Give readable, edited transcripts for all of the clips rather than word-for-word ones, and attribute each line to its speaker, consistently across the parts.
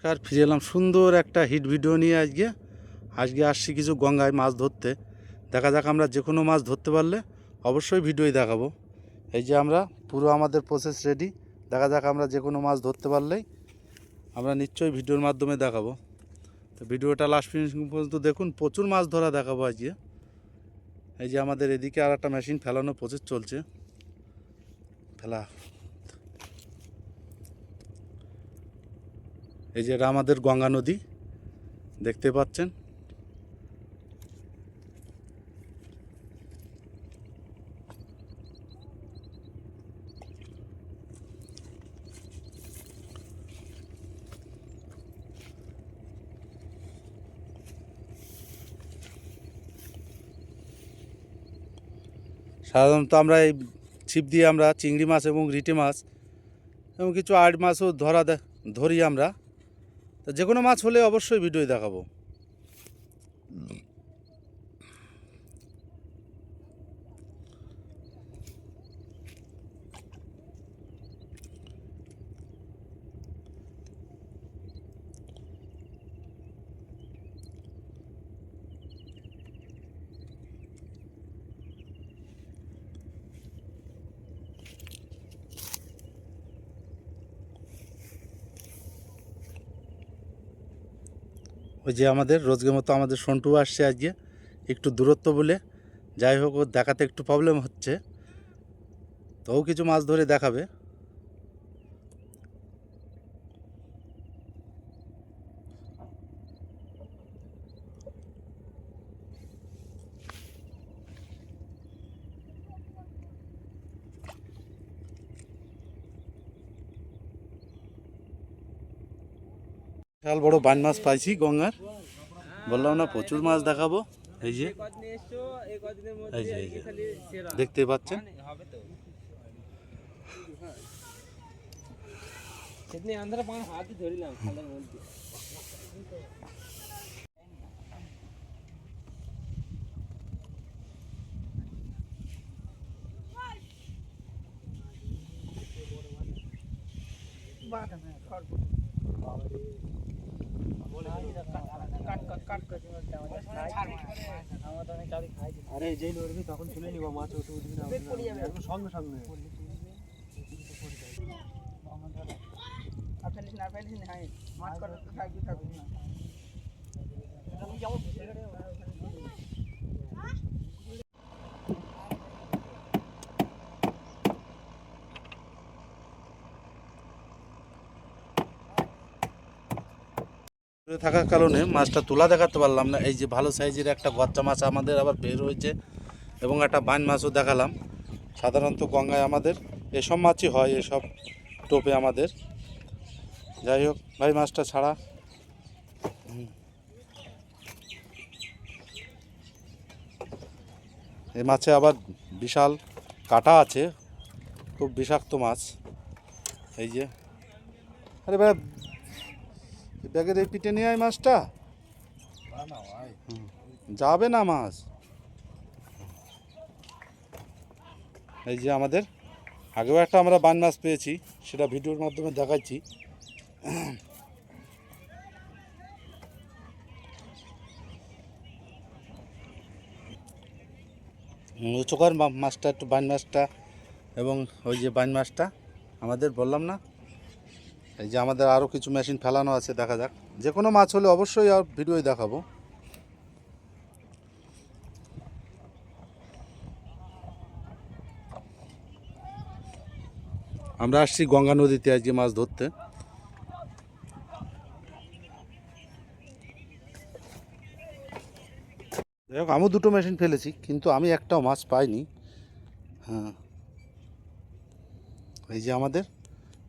Speaker 1: আর ফিরে এলাম সুন্দর একটা হিট ভিডিও নিয়ে। আজকে আসছি কিছু গঙ্গায় মাছ ধরতে। দেখা যাক আমরা যে কোনো মাছ ধরতে পারলে অবশ্যই ভিডিওই দেখাবো। এই যে আমরা পুরো আমাদের প্রসেস রেডি। দেখা যাক আমরা যে কোনো মাছ ধরতে পারলেই আমরা নিশ্চয়ই ভিডিওর মাধ্যমে দেখাবো। তো ভিডিওটা লাস্ট ফিনিশিং পর্যন্ত দেখুন, প্রচুর মাছ ধরা দেখাবো আজকে। এই যে আমাদের এদিকে আর একটা মেশিন ফেলানো প্রসেস চলছে। ফেলা, এই যে এটা আমাদের গঙ্গা নদী দেখতে পাচ্ছেন। সাধারণত আমরা এই ছিপ দিয়ে আমরা চিংড়ি মাছ এবং রিটে মাছ এবং কিছু আড় মাছও ধরি আমরা। তো যে কোনো মাছ হলে অবশ্যই ভিডিও দেখাবো। ওই যে আমাদের রোজকের মতো আমাদের সন্টু আসছে আজকে, একটু দূরত্ব বলে। যাই হোক, ওর দেখাতে একটু প্রবলেম হচ্ছে, তো ও কিছু মাছ ধরে দেখাবে। বিশাল বড় বান মাছ পাইছি গঙ্গার, বললাম না প্রচুর মাছ দেখাবো। এই যে দেখতে পাচ্ছেন।
Speaker 2: আরে যেই লড়বি তখন তুলে নিব মাছ, উঠে উঠবি না একদম সঙ্গে সঙ্গে।
Speaker 1: থাকার কারণে মাছটা তোলা দেখাতে পারলাম না। এই যে ভালো সাইজের একটা গচ্চা মাছ আমাদের আবার বের হয়েছে এবং একটা বাইন মাছও দেখালাম। সাধারণত গঙ্গায় আমাদের এসব মাছই হয়, এসব টোপে আমাদের। যাই হোক ভাই, মাছটা ছাড়া। এই মাছে আবার বিশাল কাঁটা আছে, খুব বিষাক্ত মাছ। এই যে, আরে ভাই ব্যাগের এই পিঠে নিয়ে আয় মাছটা, যাবে না মাছ। এই যে আমাদের আগেও একটা আমরা বান মাছ পেয়েছি, সেটা ভিডিওর মাধ্যমে দেখাচ্ছি। উচকার মাছটা, একটু বান মাছটা এবং ওই যে বান মাছটা আমাদের, বললাম না। এই যে আমাদের আরও কিছু মেশিন ফেলানো আছে, দেখা যাক। যে কোনো মাছ হলে অবশ্যই আর ভিডিওই দেখাবো। আমরা আসছি গঙ্গা নদীতে আজকে মাছ ধরতে। যাই হোক, আমিও দুটো মেশিন ফেলেছি, কিন্তু আমি একটাও মাছ পাইনি। হ্যাঁ, এই যে আমাদের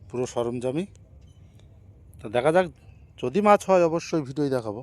Speaker 1: পুরো সরঞ্জামই। তো দেখা যাক, যদি মাছ হয় অবশ্যই ভিডিওই দেখাবো।